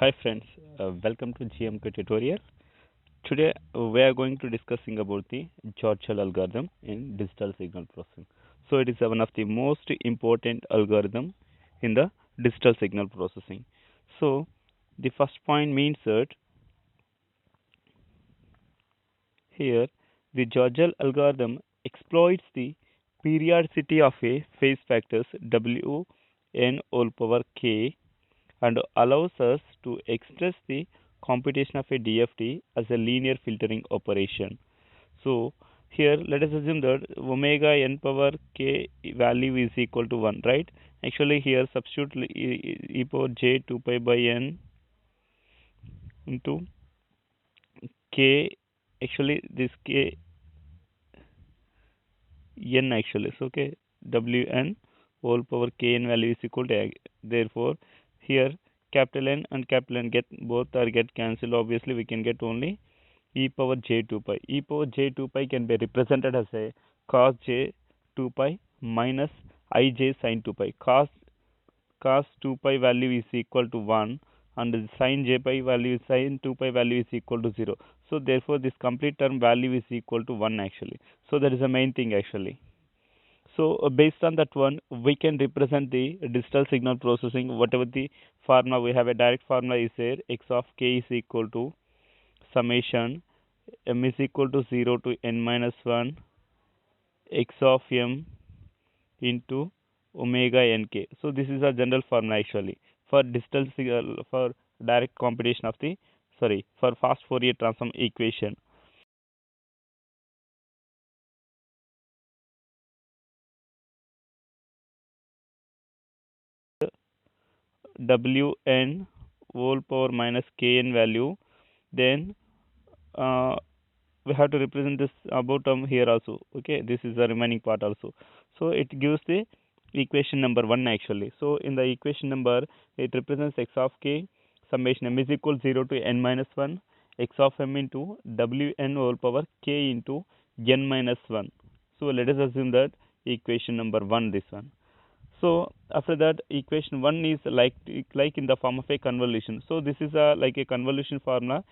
Hi friends, welcome to GMK tutorial. Today we are going to discussing about the George algorithm in digital signal processing. So it is one of the most important algorithm in the digital signal processing. So the first point means that here the George algorithm exploits the periodicity of a phase factors W n whole power k and allows us to express the computation of a DFT as a linear filtering operation. So here let us assume that omega n power k value is equal to 1, right? Actually here substitute e power j 2 pi by n into k, actually this k n actually, so okay, wn whole power k n value is equal to therefore here capital N and capital N get both are get cancelled. Obviously we can get only e power j 2 pi. E power j 2 pi can be represented as a cos j 2 pi minus ij sin 2 pi. Cos 2 pi value is equal to 1 and the sin j pi value sin 2 pi value is equal to 0. So therefore this complete term value is equal to 1 actually. So that is the main thing actually. So based on that one, we can represent the digital signal processing. Whatever the formula we have, a direct formula is there. X of k is equal to summation m is equal to 0 to n minus 1 x of m into omega nk. So this is a general formula actually for digital signal for direct computation of the for fast Fourier transform equation. Wn whole power minus kn value, then uh, we have to represent this about term here also. Okay, this is the remaining part also. So it gives the equation number 1 actually. So in the equation number it represents x of k summation m is equal 0 to n minus 1 x of m into wn whole power k into n minus 1. So let us assume that equation number 1 this one. So after that equation 1 is like in the form of a convolution. So this is a like a convolution formula.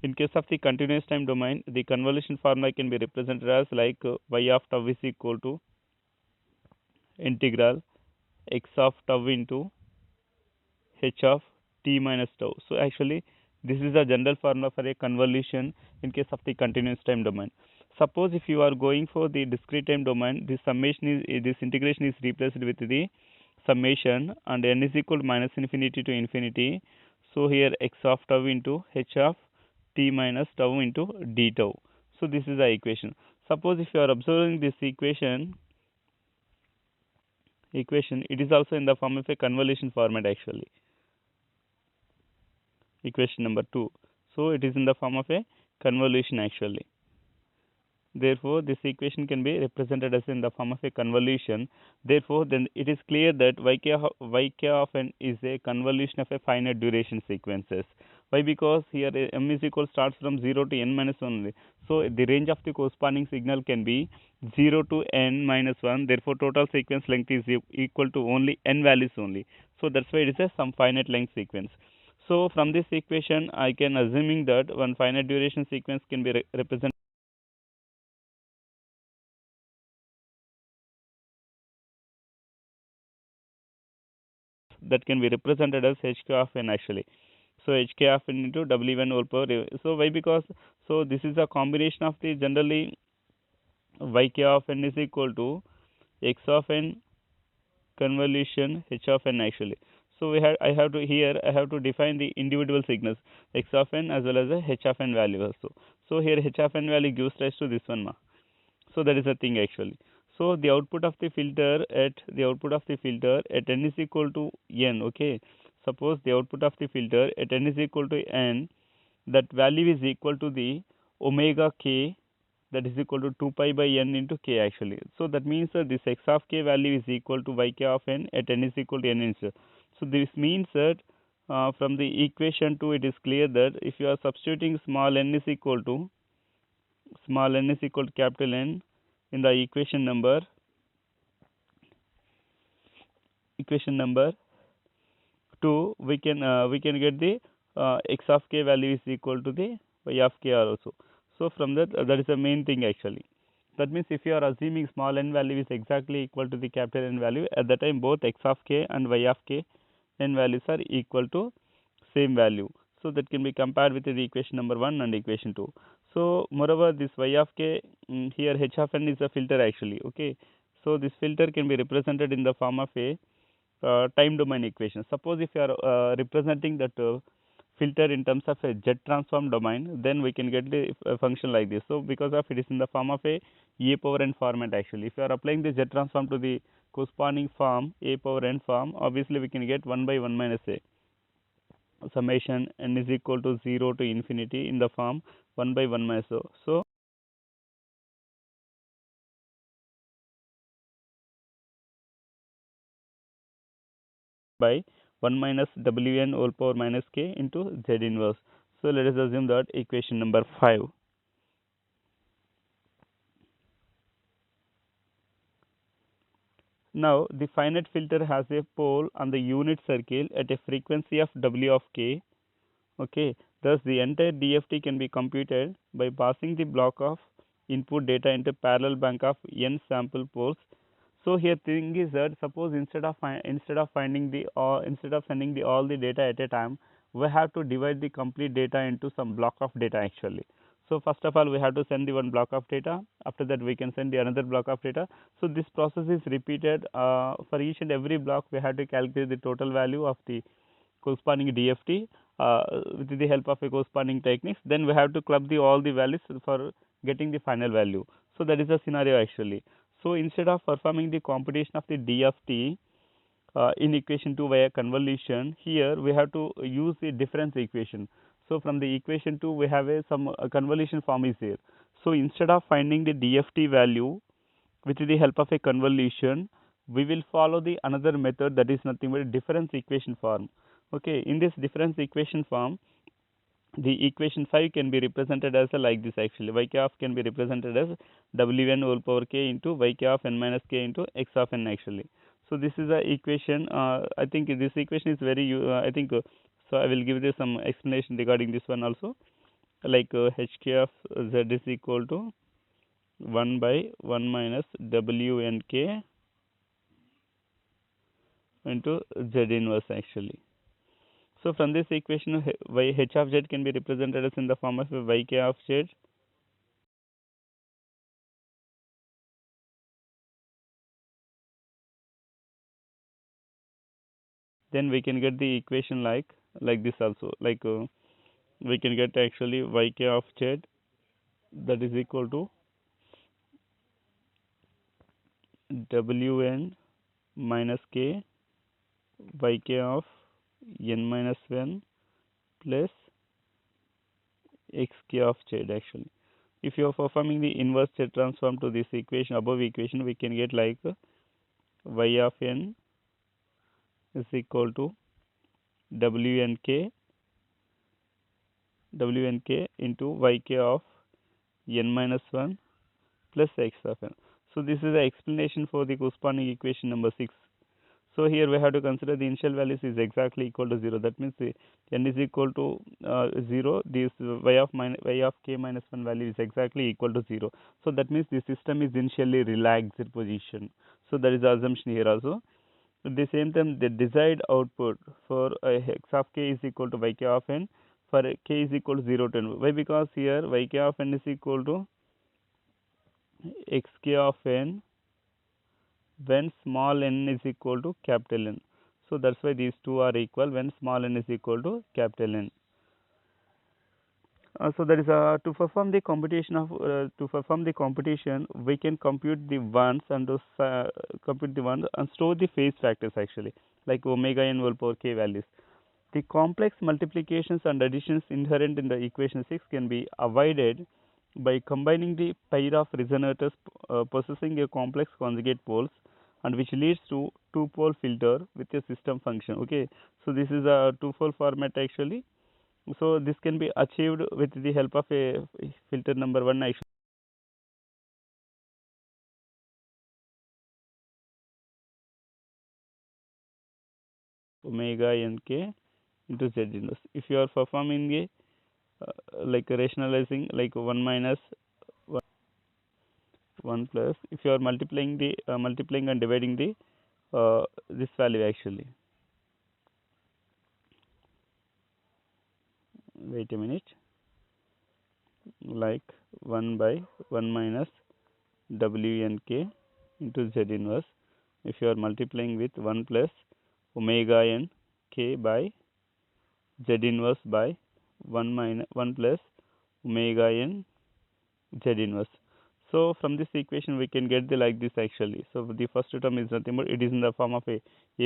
In case of the continuous time domain, the convolution formula can be represented as like y of tau is equal to integral x of tau into h of t minus tau. So actually this is the general formula for a convolution in case of the continuous time domain. Suppose if you are going for the discrete time domain, this summation is this integration is replaced with the summation and n is equal to minus infinity to infinity. So here x of tau into h of t minus tau into d tau. So this is the equation. Suppose if you are observing this equation, it is also in the form of a convolution format actually. Equation number 2. So it is in the form of a convolution actually. Therefore, this equation can be represented as in the form of a convolution. Therefore, then it is clear that yk of n is a convolution of a finite duration sequences. Why? Because here m is equal starts from 0 to n minus 1 only. So the range of the corresponding signal can be 0 to n minus 1. Therefore, total sequence length is equal to only n values only. So that's why it is a some finite length sequence. So from this equation, I can assuming that one finite duration sequence can be represented that can be represented as hk of n actually. So hk of n into w1 whole power. So why? Because so this is a combination of the generally yk of n is equal to x of n convolution h of n actually. So I have to define the individual signals x of n as well as the h of n value also. So here h of n value gives rise to this one ma. So that is the thing actually. So the output of the filter at n is equal to n. Okay, suppose the output of the filter at n is equal to n, that value is equal to the omega k, that is equal to 2 pi by n into k actually. So that means that this x of k value is equal to yk of n at n is equal to n instead. So this means that from the equation 2 it is clear that if you are substituting small n is equal to capital N in the equation number 2, we can get the x of k value is equal to the y of k also. So from that, that is the main thing actually. That means if you are assuming small n value is exactly equal to the capital N value, at that time both x of k and y of k n values are equal to same value. So that can be compared with the equation number 1 and equation 2. So moreover, this y of k, here h of n is a filter actually. Okay, so this filter can be represented in the form of a time domain equation. Suppose if you are representing that filter in terms of a Z transform domain, then we can get the function like this. So because of it is in the form of a e power n format actually. If you are applying the Z transform to the corresponding form a power n form, obviously we can get 1 by 1 minus a summation n is equal to 0 to infinity in the form 1 by 1 minus o. So by 1 minus wn whole power minus k into z inverse. So let us assume that equation number 5. Now the finite filter has a pole on the unit circle at a frequency of w of k. Okay, thus the entire DFT can be computed by passing the block of input data into parallel bank of n sample poles. So here thing is that suppose instead of sending the all the data at a time, we have to divide the complete data into some block of data actually. So first of all we have to send the one block of data, after that we can send the another block of data. So this process is repeated for each and every block. We have to calculate the total value of the corresponding DFT with the help of a corresponding techniques. Then we have to club the all the values for getting the final value. So that is the scenario actually. So instead of performing the computation of the DFT in equation 2 via convolution, here we have to use the difference equation. So from the equation 2 we have a convolution form is here. So instead of finding the DFT value with the help of a convolution, we will follow the another method, that is nothing but a difference equation form. Okay, in this difference equation form, the equation 5 can be represented as a like this actually. Yk of can be represented as wn whole power k into yk of n minus k into x of n actually. So this is the equation. I think this equation is very I think so I will give you some explanation regarding this one also. Like hk of z is equal to 1 by 1 minus wnk into z inverse actually. So from this equation, h of z can be represented as in the form of yk of z. Then we can get the equation like this also. Like we can get actually yk of z, that is equal to wn minus k yk of n minus 1 plus xk of z actually. If you are performing the inverse Z transform to this equation, above equation, we can get like y of n is equal to wnk into yk of n minus 1 plus x of n. So this is the explanation for the corresponding equation number 6. So here we have to consider the initial values is exactly equal to 0. That means the n is equal to 0. This y of k minus 1 value is exactly equal to 0. So that means the system is initially relaxed position. So that is the assumption here also. At the same time, the desired output for x of k is equal to yk of n for k is equal to 0 to n. Why? Because here yk of n is equal to xk of n when small n is equal to capital N. So that's why these two are equal when small n is equal to capital N. So that is to perform the computation, we can compute the ones and those compute the ones and store the phase factors actually, like omega n whole power k values. The complex multiplications and additions inherent in the equation 6 can be avoided by combining the pair of resonators possessing a complex conjugate poles, and which leads to two pole filter with a system function. Okay, so this is a two pole format actually. So this can be achieved with the help of a filter number 1 actually. Omega nk into Z inverse. If you are performing a like rationalizing like 1 minus 1 plus, if you are multiplying the multiplying and dividing the this value actually, wait a minute, like 1 by 1 minus W n k into Z inverse. If you are multiplying with 1 plus omega n k by Z inverse by 1 minus 1 plus omega n Z inverse. So from this equation we can get the like this actually. So the first term is nothing but it is in the form of a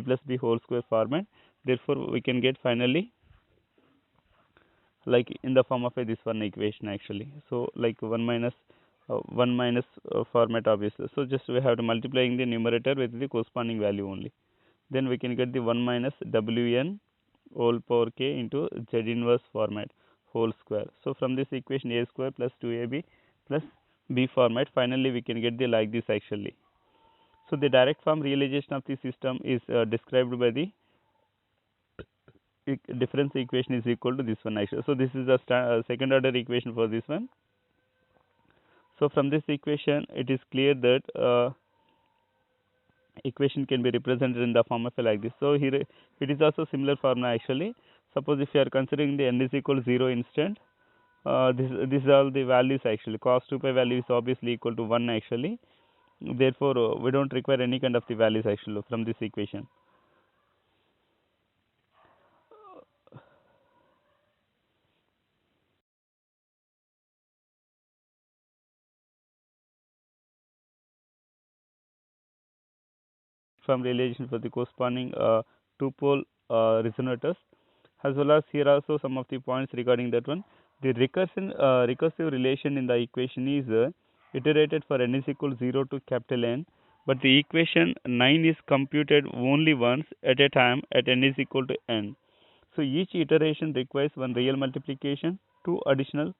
plus b whole square format. Therefore we can get finally like in the form of this one equation actually. So like 1 minus format obviously. So just we have to multiplying the numerator with the corresponding value only. Then we can get the 1 minus Wn whole power k into Z inverse format whole square. So from this equation a square plus 2ab plus b format, finally we can get the like this actually. So the direct form realization of the system is described by the difference equation is equal to this one actually. So this is the second order equation for this one. So from this equation it is clear that equation can be represented in the form of like this. So here it is also similar formula actually. Suppose if you are considering the n is equal to 0 instant, this are all the values actually. Cos 2 pi value is obviously equal to 1 actually. Therefore we don't require any kind of the values actually from this equation. From realization for the corresponding two pole resonators, as well as here also some of the points regarding that one. The recursive relation in the equation is iterated for n is equal to 0 to capital N, but the equation 9 is computed only once at a time at n is equal to n. So each iteration requires one real multiplication, two additional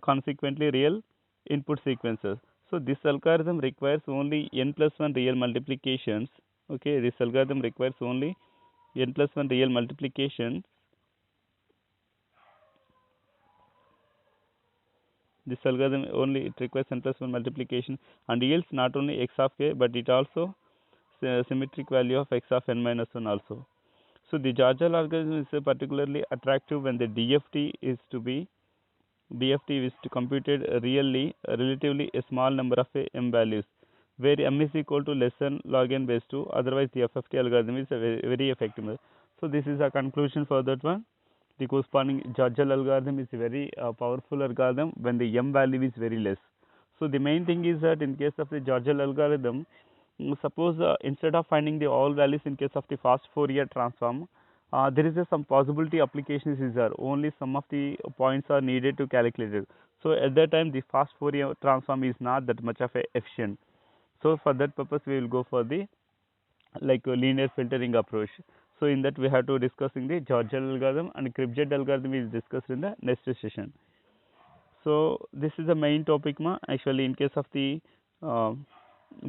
consequently real input sequences. So this algorithm requires only n plus 1 real multiplications. Okay, this algorithm requires only n plus 1 real multiplication. This algorithm only it requires n plus 1 multiplication and yields not only x of k but it also symmetric value of x of n minus 1 also. So the Georgel algorithm is particularly attractive when the DFT is to computed really relatively a small number of m values, where m is equal to less than log n base 2. Otherwise, the FFT algorithm is very effective. So this is a conclusion for that one. The corresponding Georgel algorithm is a very powerful algorithm when the m value is very less. So the main thing is that in case of the Georgel algorithm, suppose instead of finding the all values in case of the fast Fourier transform, there is some possibility applications is there. Only some of the points are needed to calculate it. So at that time, the fast Fourier transform is not that much of a efficient. So for that purpose, we will go for the like a linear filtering approach. So in that we have to discussing the Georgel algorithm and Kripke algorithm is discussed in the next session. So this is the main topic ma. Actually in case of the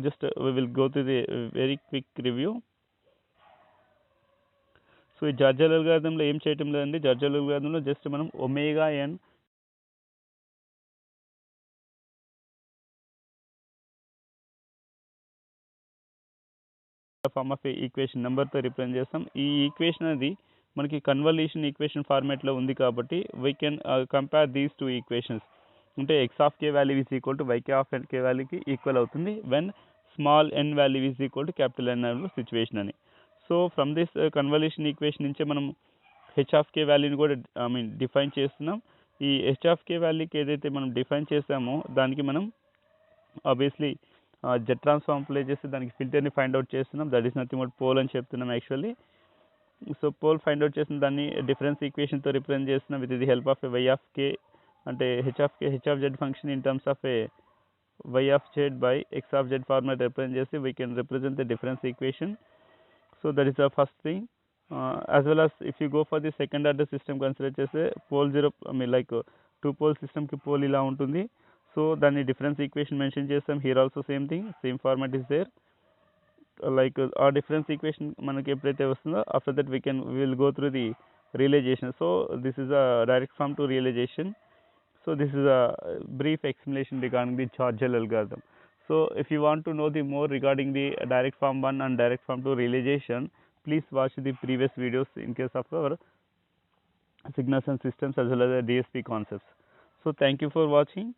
just we will go to the very quick review. సో ఈ జర్జల్ అల్గారిథంలో ఏం చేయటం లేదండి. జర్జల్ అల్గారిథంలో just మనం omega n form of equation నెంబర్తో రిప్రజెంట్ చేస్తాం. ఈ ఈక్వేషన్ అనేది మనకి కన్వల్యూషన్ ఈక్వేషన్ ఫార్మేట్లో ఉంది కాబట్టి we can compare these two equations. అంటే x of k value is equal to y k of n k వాల్యూకి ఈక్వల్ అవుతుంది when small n value is equal to capital n situation అని. So from this convolution equation నుంచే మనం H of కే వాల్యూని కూడా define చేస్తున్నాం. ఈ హెచ్ ఆఫ్ కే వాల్యూకి ఏదైతే మనం డిఫైన్ చేసామో దానికి మనం ఆబ్వియస్లీ జెట్ ట్రాన్స్ఫార్మ్ అప్లై చేసి దానికి ఫిల్టర్ని ఫైండ్ అవుట్ చేస్తున్నాం. That is nothing but pole అని చెప్తున్నాం actually. So pole find out చేసిన దాన్ని డిఫరెన్స్ ఈక్వేషన్తో రిప్రజెంట్ చేస్తున్నాం with the help of a y of k, అంటే h of z function in terms of a y of z by x of z format represent చేసి we can represent the difference equation. So that is the first thing. As well as if you go for the second order system consider చేస్తే pole zero like two pole సిస్టమ్కి pole ఇలా ఉంటుంది. So దాన్ని difference equation mention చేస్తాం. Here also same thing, same format is there. Like ఆ difference equation మనకి ఎప్పుడైతే వస్తుందో after that we will go through the realization. So this is a direct form to realization. So this is a brief explanation regarding the Churchill algorithm. So if you want to know the more regarding the direct form 1 and direct form 2 realization, please watch the previous videos in case of our signals and systems as well as the DSP concepts. So thank you for watching.